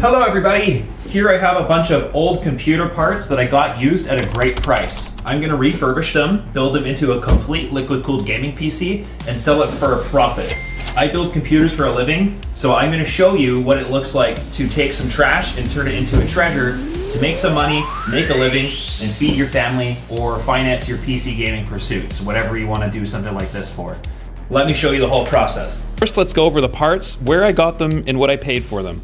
Hello everybody! Here I have a bunch of old computer parts that I got used at a great price. I'm going to refurbish them, build them into a complete liquid-cooled gaming PC, and sell it for a profit. I build computers for a living, so I'm going to show you what it looks like to take some trash and turn it into a treasure to make some money, make a living, and feed your family or finance your PC gaming pursuits, whatever you want to do something like this for. Let me show you the whole process. First, let's go over the parts, where I got them, and what I paid for them.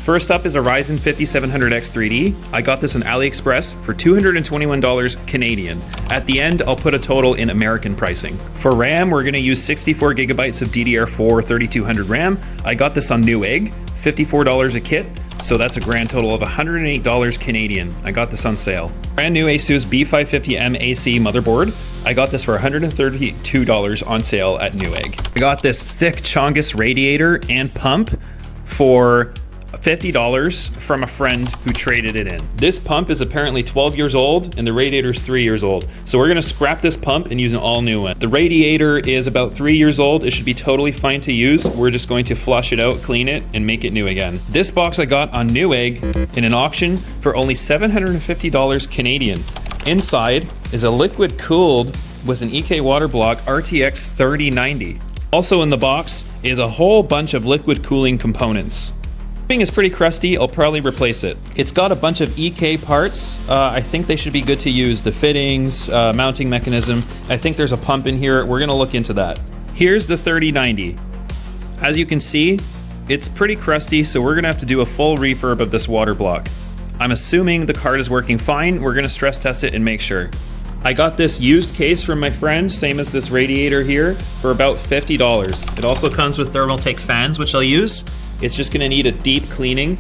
First up is a Ryzen 5700X 3D. I got this on AliExpress for $221 Canadian. At the end, I'll put a total in American pricing. For RAM, we're gonna use 64 gigabytes of DDR4 3200 RAM. I got this on Newegg, $54 a kit, so that's a grand total of $108 Canadian. I got this on sale. Brand new Asus B550M AC motherboard. I got this for $132 on sale at Newegg. I got this thick Chongus radiator and pump for $50 from a friend who traded it in. This pump is apparently 12 years old and the radiator's 3 years old. So we're gonna scrap this pump and use an all new one. The radiator is about 3 years old. It should be totally fine to use. We're just going to flush it out, clean it, and make it new again. This box I got on Newegg in an auction for only $750 Canadian. Inside is a liquid cooled with an EK water block RTX 3090. Also in the box is a whole bunch of liquid cooling components. Thing is pretty crusty, I'll probably replace it. It's got a bunch of EK parts. I think they should be good to use. The fittings, mounting mechanism. I think there's a pump in here. We're gonna look into that. Here's the 3090. As you can see, it's pretty crusty, so we're gonna have to do a full refurb of this water block. I'm assuming the card is working fine. We're gonna stress test it and make sure. I got this used case from my friend, same as this radiator here, for about $50. It also comes with Thermaltake fans, which I'll use. It's just gonna need a deep cleaning,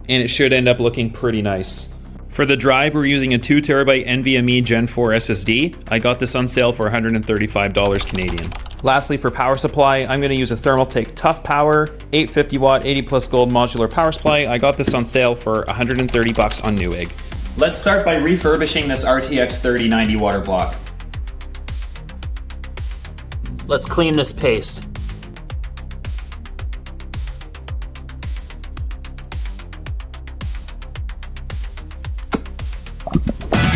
and it should end up looking pretty nice. For the drive, we're using a 2TB NVMe Gen 4 SSD. I got this on sale for $135 Canadian. Lastly, for power supply, I'm gonna use a Thermaltake Tough Power 850 watt 80 plus gold modular power supply. I got this on sale for $130 on Newegg. Let's start by refurbishing this RTX 3090 water block. Let's clean this paste.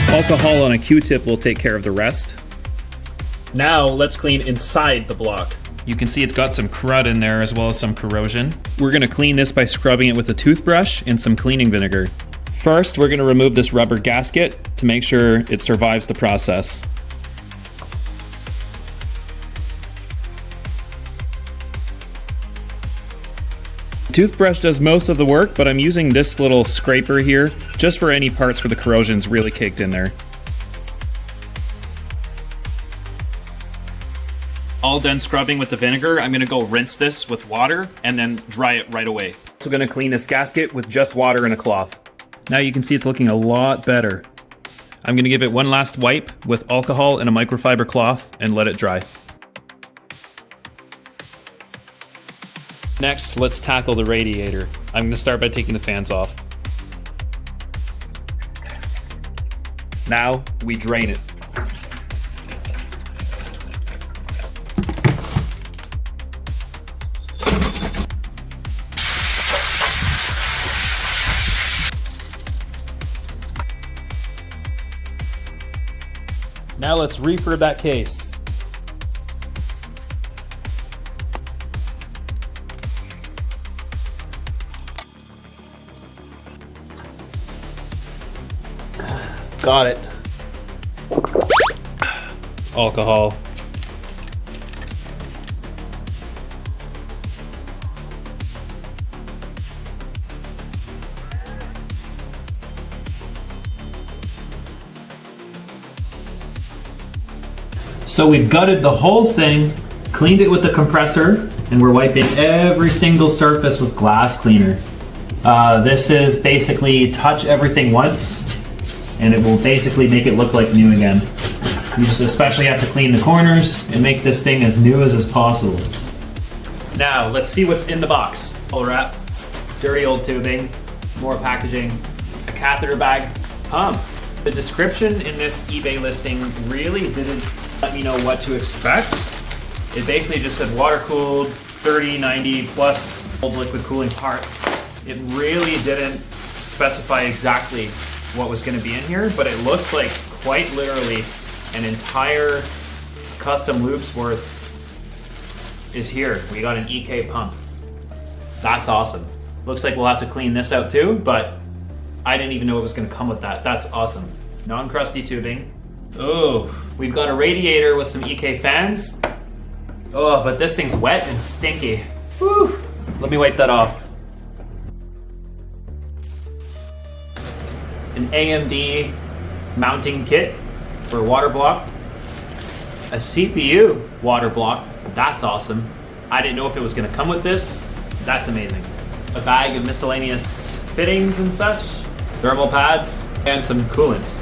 Alcohol on a Q-tip will take care of the rest. Now let's clean inside the block. You can see it's got some crud in there as well as some corrosion. We're gonna clean this by scrubbing it with a toothbrush and some cleaning vinegar. First, we're gonna remove this rubber gasket to make sure it survives the process. Toothbrush does most of the work, but I'm using this little scraper here just for any parts where the corrosion's really kicked in there. All done scrubbing with the vinegar, I'm gonna go rinse this with water and then dry it right away. So gonna clean this gasket with just water and a cloth. Now you can see it's looking a lot better. I'm gonna give it one last wipe with alcohol and a microfiber cloth and let it dry. Next, let's tackle the radiator. I'm gonna start by taking the fans off. Now, we drain it. Now let's refurb that case. Got it. Alcohol. So we've gutted the whole thing, cleaned it with the compressor, and we're wiping every single surface with glass cleaner. This is basically touch everything once, and it will basically make it look like new again. You just especially have to clean the corners and make this thing as new as possible. Now, let's see what's in the box. Pull wrap, dirty old tubing, more packaging, a catheter bag, pump. The description in this eBay listing really didn't let me know what to expect. It basically just said water cooled, 3090 plus old liquid cooling parts. It really didn't specify exactly what was going to be in here, but it looks like quite literally an entire custom loops worth is here. We got an EK pump. That's awesome. Looks like we'll have to clean this out too, but I didn't even know it was going to come with that. That's awesome. Non-crusty tubing. Oh, we've got a radiator with some EK fans. Oh, but this thing's wet and stinky. Whew. Let me wipe that off. An AMD mounting kit for water block. A CPU water block. That's awesome. I didn't know if it was going to come with this. That's amazing. A bag of miscellaneous fittings and such. Thermal pads and some coolant.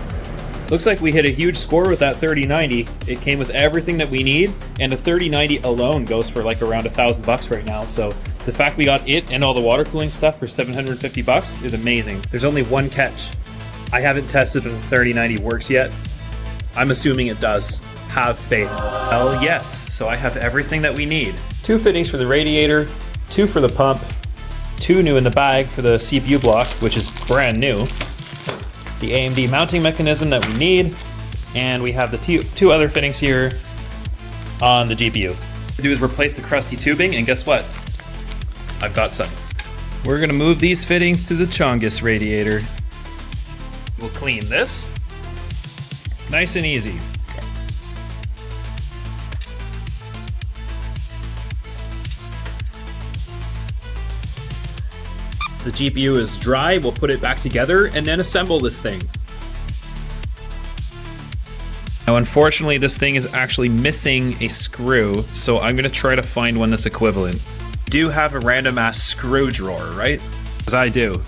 Looks like we hit a huge score with that 3090. It came with everything that we need, and a 3090 alone goes for like around $1,000 right now. So the fact we got it and all the water cooling stuff for $750 is amazing. There's only one catch. I haven't tested if the 3090 works yet. I'm assuming it does. Have faith. Hell yes. So I have everything that we need. 2 fittings for the radiator, 2 for the pump, 2 new in the bag for the CPU block, which is brand new. The AMD mounting mechanism that we need, and we have the 2 other fittings here on the GPU. What to do is replace the crusty tubing, and guess what? I've got some. We're gonna move these fittings to the Chongus radiator. We'll clean this. Nice and easy. The GPU is dry, we'll put it back together and then assemble this thing. Now unfortunately this thing is actually missing a screw, so I'm gonna try to find one that's equivalent. You do have a random ass screw drawer, right? Because I do.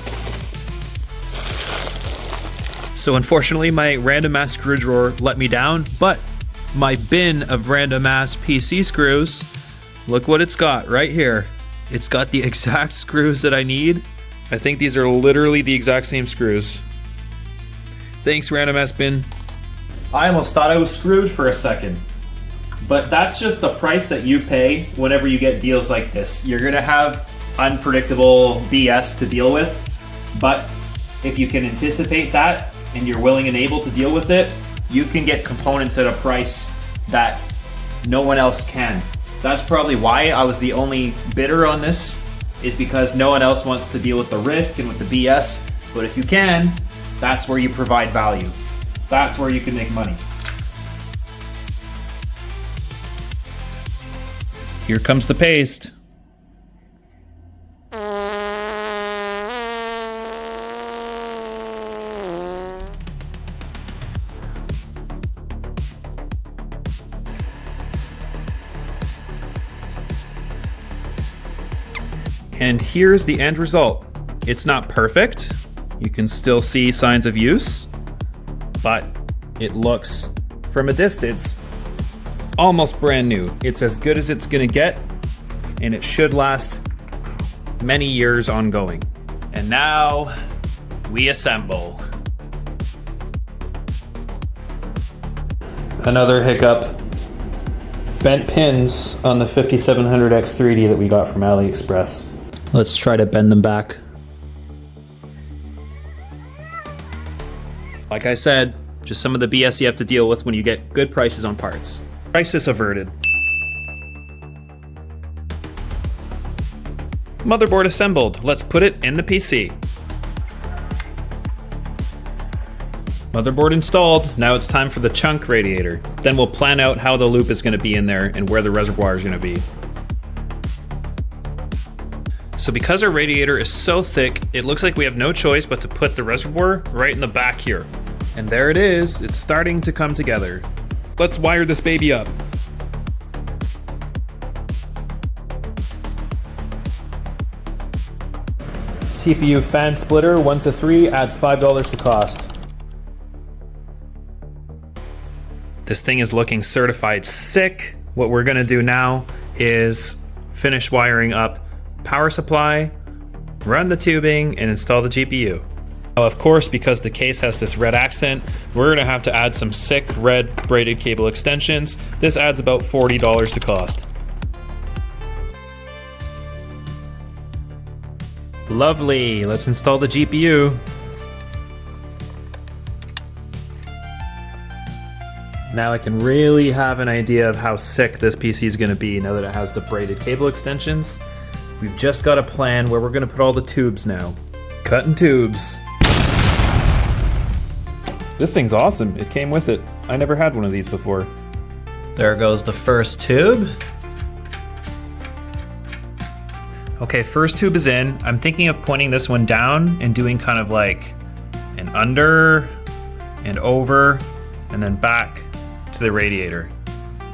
So unfortunately my random ass screw drawer let me down, but my bin of random ass PC screws, look what it's got right here. It's got the exact screws that I need. I think these are literally the exact same screws. Thanks, random ass bin. I almost thought I was screwed for a second. But that's just the price that you pay whenever you get deals like this. You're gonna have unpredictable BS to deal with, but if you can anticipate that and you're willing and able to deal with it, you can get components at a price that no one else can. That's probably why I was the only bidder on this, is because no one else wants to deal with the risk and with the BS. But if you can, that's where you provide value. That's where you can make money. Here comes the paste. And here's the end result. It's not perfect. You can still see signs of use, but it looks, from a distance, almost brand new. It's as good as it's gonna get, and it should last many years ongoing. And now, we assemble. Another hiccup. Bent pins on the 5700X 3D that we got from AliExpress. Let's try to bend them back. Like I said, just some of the BS you have to deal with when you get good prices on parts. Crisis averted. Motherboard assembled. Let's put it in the PC. Motherboard installed. Now it's time for the chunk radiator. Then we'll plan out how the loop is going to be in there and where the reservoir is going to be. So because our radiator is so thick, it looks like we have no choice but to put the reservoir right in the back here. And there it is, it's starting to come together. Let's wire this baby up. CPU fan splitter 1 to 3 adds $5 to cost. This thing is looking certified sick. What we're gonna do now is finish wiring up power supply, run the tubing, and install the GPU. Now, of course, because the case has this red accent, we're gonna have to add some sick red braided cable extensions. This adds about $40 to cost. Lovely, let's install the GPU. Now I can really have an idea of how sick this PC is gonna be now that it has the braided cable extensions. We've just got a plan where we're gonna put all the tubes now. Cutting tubes. This thing's awesome, it came with it. I never had one of these before. There goes the first tube. Okay, first tube is in. I'm thinking of pointing this one down and doing kind of like an under and over and then back to the radiator.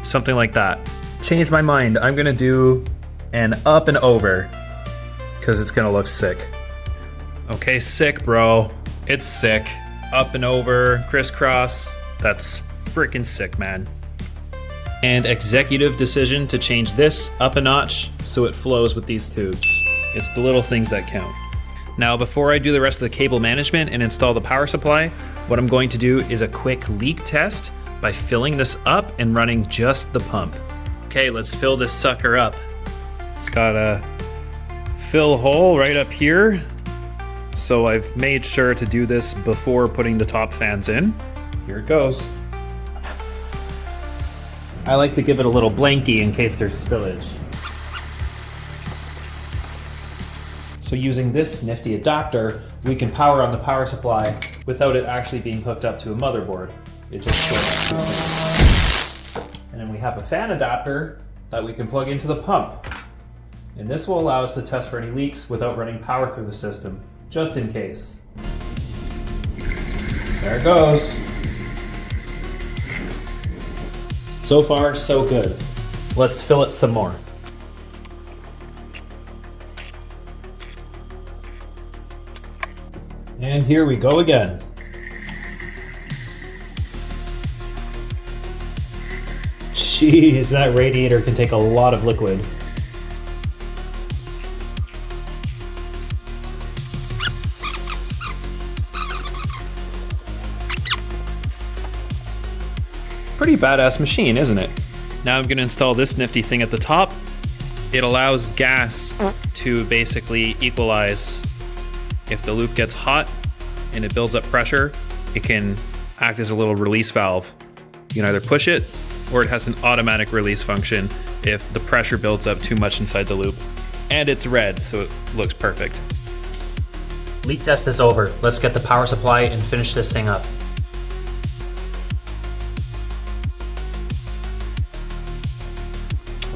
Something like that. Changed my mind. I'm gonna do an up and over because it's gonna look sick. Okay, sick, bro. It's sick. Up and over, crisscross. That's freaking sick, man. And executive decision to change this up a notch so it flows with these tubes. It's the little things that count. Now, before I do the rest of the cable management and install the power supply, what I'm going to do is a quick leak test by filling this up and running just the pump. Okay, let's fill this sucker up. It's got a fill hole right up here. So I've made sure to do this before putting the top fans in. Here it goes. I like to give it a little blankie in case there's spillage. So using this nifty adapter, we can power on the power supply without it actually being hooked up to a motherboard. It just goes. And then we have a fan adapter that we can plug into the pump. And this will allow us to test for any leaks without running power through the system, just in case. There it goes. So far, so good. Let's fill it some more. And here we go again. Jeez, that radiator can take a lot of liquid. Pretty badass machine, isn't it? Now I'm gonna install this nifty thing at the top. It allows gas to basically equalize. If the loop gets hot and it builds up pressure, it can act as a little release valve. You can either push it or it has an automatic release function if the pressure builds up too much inside the loop. And it's red, so it looks perfect. Leak test is over. Let's get the power supply and finish this thing up.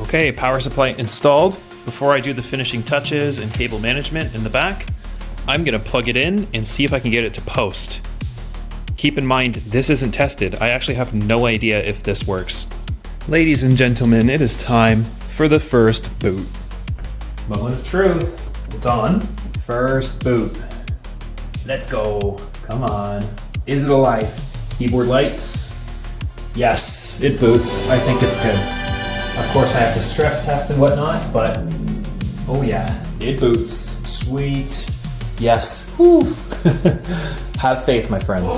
Okay, power supply installed. Before I do the finishing touches and cable management in the back, I'm gonna plug it in and see if I can get it to post. Keep in mind, this isn't tested. I actually have no idea if this works. Ladies and gentlemen, it is time for the first boot. Moment of truth. It's on. First boot. Let's go. Come on. Is it alive? Keyboard lights. Yes, it boots. I think it's good. Of course, I have to stress test and whatnot, but oh yeah, it boots. Sweet. Yes. Whew. Have faith, my friends.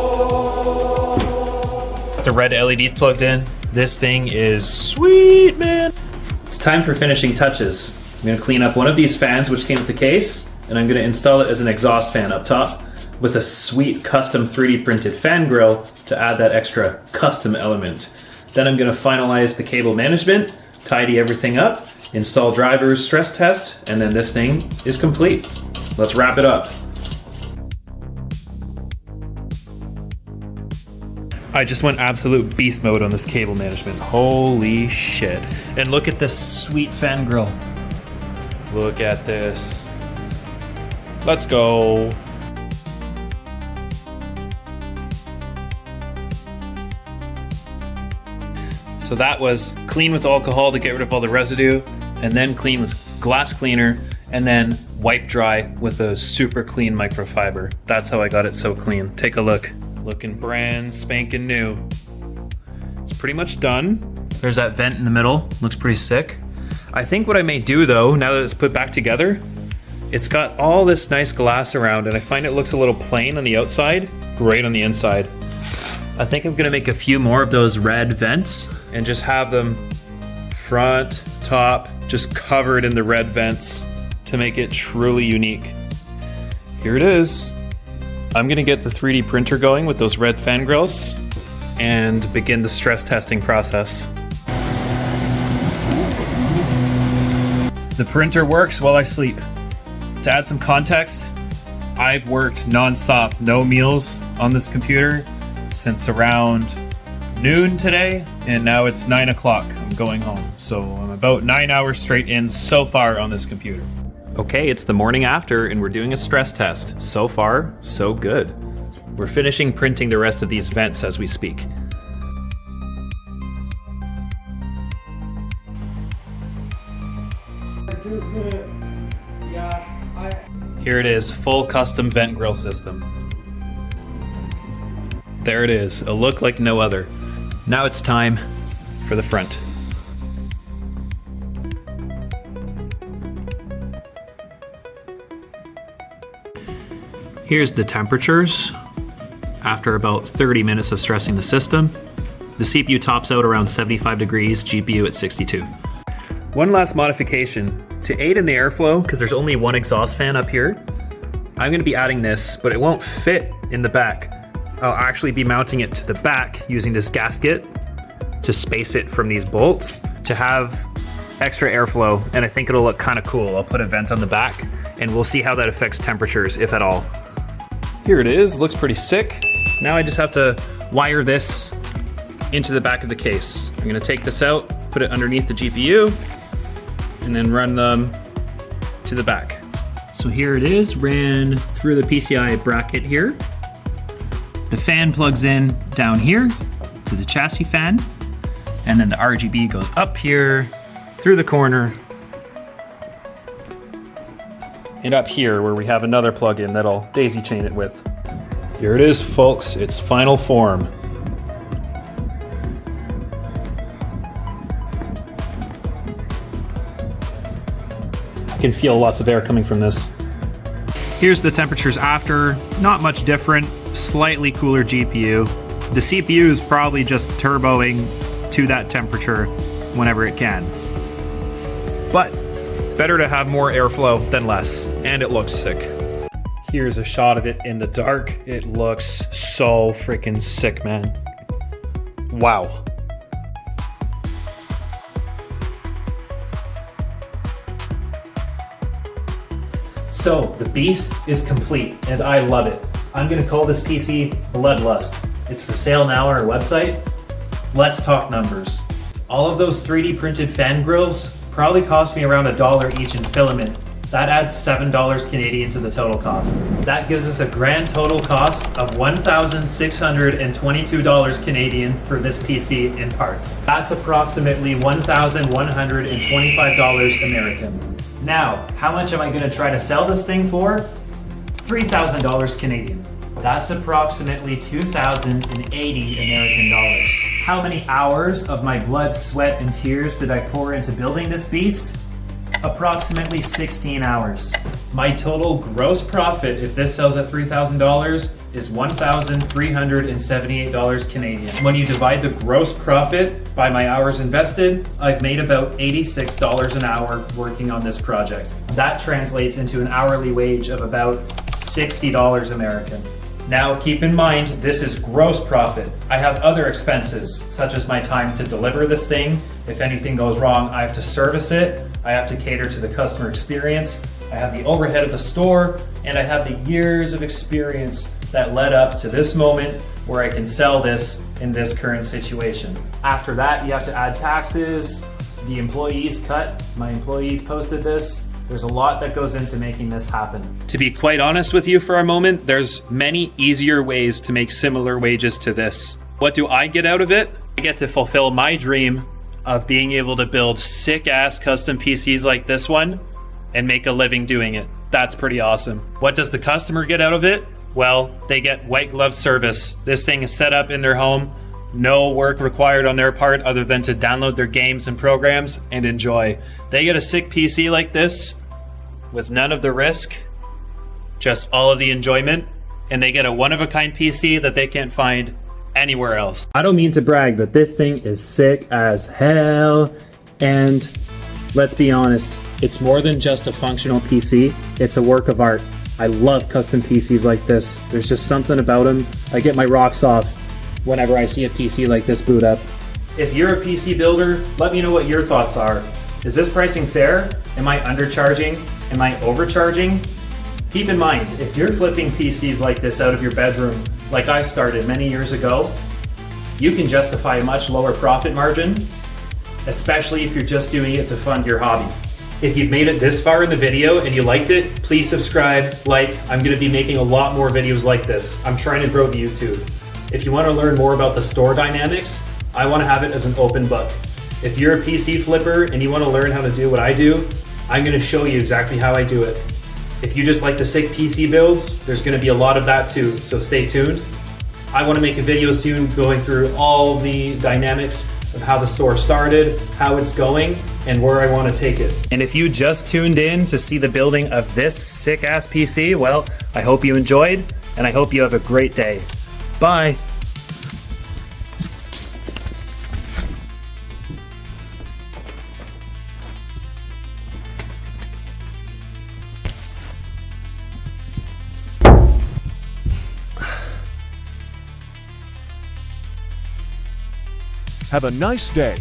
The red LEDs plugged in. This thing is sweet, man. It's time for finishing touches. I'm gonna clean up one of these fans which came with the case, and I'm gonna install it as an exhaust fan up top with a sweet custom 3D printed fan grill to add that extra custom element. Then I'm gonna finalize the cable management, tidy everything up, install drivers, stress test, and then this thing is complete. Let's wrap it up. I just went absolute beast mode on this cable management. Holy shit. And look at this sweet fan grill. Look at this. Let's go. So that was clean with alcohol to get rid of all the residue, and then clean with glass cleaner, and then wipe dry with a super clean microfiber. That's how I got it so clean. Take a look. Looking brand spanking new. It's pretty much done. There's that vent in the middle. Looks pretty sick. I think what I may do though, now that it's put back together, it's got all this nice glass around and I find it looks a little plain on the outside, great on the inside. I think I'm gonna make a few more of those red vents and just have them front, top, just covered in the red vents to make it truly unique. Here it is. I'm gonna get the 3D printer going with those red fan grills and begin the stress testing process. The printer works while I sleep. To add some context, I've worked non-stop, no meals on this computer since around noon today, and now it's 9 o'clock. I'm going home. So I'm about 9 hours straight in so far on this computer. Okay, it's the morning after and we're doing a stress test. So far, so good. We're finishing printing the rest of these vents as we speak. Here it is, full custom vent grill system. There it is, a look like no other. Now it's time for the front. Here's the temperatures after about 30 minutes of stressing the system. The CPU tops out around 75 degrees, GPU at 62. One last modification. To aid in the airflow, because there's only one exhaust fan up here, I'm going to be adding this, but it won't fit in the back. I'll actually be mounting it to the back using this gasket to space it from these bolts to have extra airflow, and I think it'll look kind of cool. I'll put a vent on the back and we'll see how that affects temperatures, if at all. Here it is, looks pretty sick. Now I just have to wire this into the back of the case. I'm gonna take this out, put it underneath the GPU, and then run them to the back. So here it is, ran through the PCI bracket here. The fan plugs in down here to the chassis fan, and then the RGB goes up here, through the corner, and up here where we have another plug-in that I'll daisy chain it with. Here it is, folks, its final form. I can feel lots of air coming from this. Here's the temperatures after, not much different, slightly cooler GPU. The CPU is probably just turboing to that temperature whenever it can. But better to have more airflow than less, and it looks sick. Here's a shot of it in the dark. It looks so freaking sick, man. Wow. So the beast is complete and I love it. I'm gonna call this PC Bloodlust. It's for sale now on our website. Let's talk numbers. All of those 3D printed fan grills probably cost me around $1 each in filament. That adds $7 Canadian to the total cost. That gives us a grand total cost of $1,622 Canadian for this PC in parts. That's approximately $1,125 American. Now, how much am I gonna try to sell this thing for? $3,000 Canadian. That's approximately 2,080 American dollars. How many hours of my blood, sweat, and tears did I pour into building this beast? Approximately 16 hours. My total gross profit, if this sells at $3,000, is $1,378 Canadian. When you divide the gross profit by my hours invested, I've made about $86 an hour working on this project. That translates into an hourly wage of about $60 American. Now keep in mind, this is gross profit. I have other expenses, such as my time to deliver this thing. If anything goes wrong, I have to service it. I have to cater to the customer experience. I have the overhead of the store, and I have the years of experience that led up to this moment where I can sell this in this current situation. After that, you have to add taxes, the employees cut. My employees posted this. There's a lot that goes into making this happen. To be quite honest with you for a moment, there's many easier ways to make similar wages to this. What do I get out of it? I get to fulfill my dream of being able to build sick-ass custom PCs like this one and make a living doing it. That's pretty awesome. What does the customer get out of it? Well, they get white glove service. This thing is set up in their home. No work required on their part other than to download their games and programs and enjoy. They get a sick PC like this with none of the risk, just all of the enjoyment, and they get a one-of-a-kind PC that they can't find anywhere else. I don't mean to brag, but this thing is sick as hell, and let's be honest, it's more than just a functional PC, it's a work of art. I love custom PCs like this. There's just something about them. I get my rocks off whenever I see a PC like this boot up. If you're a PC builder, let me know what your thoughts are. Is this pricing fair? Am I undercharging? Am I overcharging? Keep in mind, if you're flipping PCs like this out of your bedroom, like I started many years ago, you can justify a much lower profit margin, especially if you're just doing it to fund your hobby. If you've made it this far in the video and you liked it, please subscribe, like. I'm gonna be making a lot more videos like this. I'm trying to grow the YouTube. If you wanna learn more about the store dynamics, I wanna have it as an open book. If you're a PC flipper and you wanna learn how to do what I do, I'm gonna show you exactly how I do it. If you just like the sick PC builds, there's gonna be a lot of that too, so stay tuned. I want to make a video soon going through all the dynamics of how the store started, how it's going, and where I want to take it. And if you just tuned in to see the building of this sick-ass PC, well, I hope you enjoyed, and I hope you have a great day. Bye! Have a nice day.